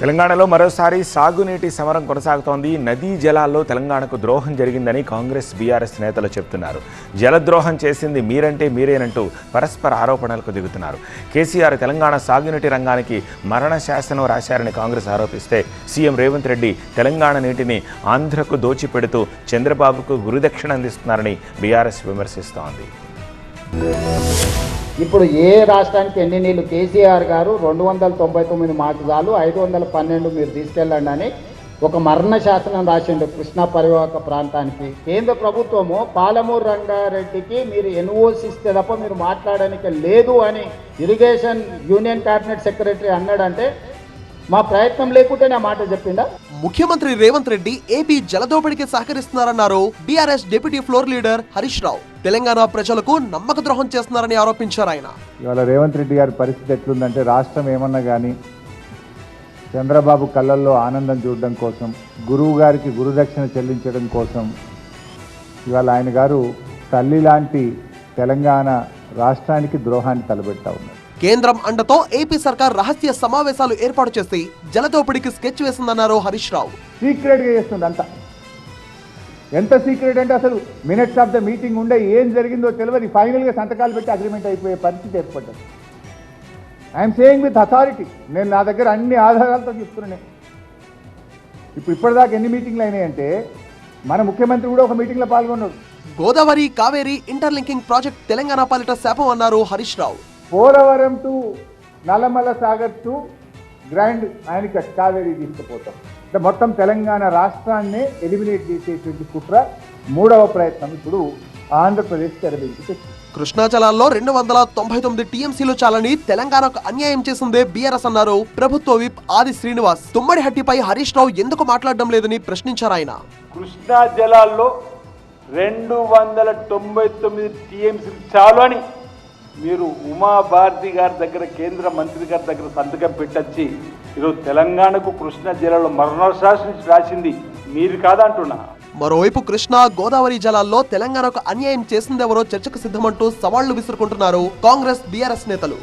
తెలంగాణలో మరోసారి సాగునీటి సమరం కొనసాగుతోంది. నదీ జలాల్లో తెలంగాణకు ద్రోహం జరిగిందని కాంగ్రెస్ బీఆర్ఎస్ నేతలు చెబుతున్నారు. జలద్రోహం చేసింది మీరంటే మీరేనంటూ పరస్పర ఆరోపణలకు దిగుతున్నారు. కేసీఆర్ తెలంగాణ సాగునీటి రంగానికి మరణ శాసనం రాశారని కాంగ్రెస్ ఆరోపిస్తే సీఎం రేవంత్ రెడ్డి తెలంగాణ నీటిని ఆంధ్రకు దోచిపెడుతూ చంద్రబాబుకు గురుదక్షిణ అందిస్తున్నారని బీఆర్ఎస్ విమర్శిస్తోంది. ఇప్పుడు ఏ రాష్ట్రానికి ఎన్ని నీళ్లు కేసీఆర్ గారు 299 మాకు చాలు 512 మీరు తీసుకెళ్ళండి అని ఒక మరణ శాసనం రాసిండు కృష్ణా పరివాహక ప్రాంతానికి. కేంద్ర ప్రభుత్వము పాలమూరు రంగారెడ్డికి మీరు ఎన్ఓసి ఇస్తే తప్ప మీరు మాట్లాడడానికి లేదు అని ఇరిగేషన్ యూనియన్ క్యాబినెట్ సెక్రటరీ అన్నాడంటే మా ప్రయత్నం లేకుంటేనే ఆ మాట చెప్పిండా? ముఖ్యమంత్రి రేవంత్ రెడ్డి ఏపీ జలదోపిడికి సహకరిస్తున్నారన్నారు BRS deputy floor leader Harish Rao. Telangana ప్రజలకు నమ్మక ద్రోహం చేస్తున్నారని ఆరోపించారు ఆయన. ఇవాళ రేవంత్ రెడ్డి గారి పరిస్థితి ఎట్లుందంటే రాష్ట్రం ఏమన్నా కానీ చంద్రబాబు కళ్ళల్లో ఆనందం చూడడం కోసం, గురువు గారికి గురుదక్షిణ చెల్లించడం కోసం ఇవాళ ఆయన గారు తల్లి లాంటి తెలంగాణ రాష్ట్రానికి ద్రోహాన్ని తలబెడతా ఉన్నారు. కేంద్రం అండతో ఏపీ సర్కార్ రహస్య సమావేశాలు ఏర్పాటు చేసి జలదోపిడికి స్కెచ్ వేసిందన్నారు హరీష్ రావు. సీక్రెట్గా చేస్తుంది అంతా. ఎంత సీక్రెట్ అంటే అసలు మినిట్స్ ఆఫ్ ద మీటింగ్ ఉండే ఏం జరిగిందో తెలియదు. ఫైనల్గా సంతకాలు పెట్టి అగ్రిమెంట్ అయిపోయే పరిస్థితి ఏర్పడ్డది. I'm saying with authority. నేను నా దగ్గర అన్ని ఆధారాలతో చెప్తున్నాను. ఇప్పటిదాకా ఎన్ని మీటింగ్లు అయినాయంటే మన ముఖ్యమంత్రి కూడా ఒక మీటింగ్లో పాల్గొన్నాడు. గోదావరి కావేరీ ఇంటర్లింకింగ్ ప్రాజెక్ట్ తెలంగాణ పాలిట శాపం అన్నారు Harish Rao. Polavaram to Nallamala Sagar to grand Anicut Kaveri తీసుకుపోతాం అంటే మొత్తం తెలంగాణ రాష్ట్రాన్ని ఎలిమినేట్ చేసేటువంటి కుట్ర మూడవ ప్రయత్నం ఇప్పుడు ఆంధ్రప్రదేశ్ తెరవేసి. కృష్ణా జలాల్లో 299 టీఎంసీలు చాలని తెలంగాణకు అన్యాయం చేసిందే బీఆర్ఎస్ అన్నారు ప్రభుత్వ విప్ ఆది శ్రీనివాస్. తుమ్మడిహట్టిపై హరీష్ రావు ఎందుకు మాట్లాడడం లేదని ప్రశ్నించారు ఆయన. కృష్ణా జలాల్లో 299 టీఎంసీలు చాలు అని మీరు ఉమాభారతి గారి దగ్గర, కేంద్ర మంత్రి గారి దగ్గర సంతకం పెట్టచ్చి ఈరోజు తెలంగాణకు కృష్ణా జిల్లాలో మరణశాసనం రాసింది మీరు కాదంటున్నా. మరోవైపు కృష్ణా గోదావరి జలాల్లో తెలంగాణకు అన్యాయం చేసిందెవరో చర్చకు సిద్ధమంటూ సవాళ్లు విసురుకుంటున్నారు కాంగ్రెస్ బీఆర్ఎస్ నేతలు.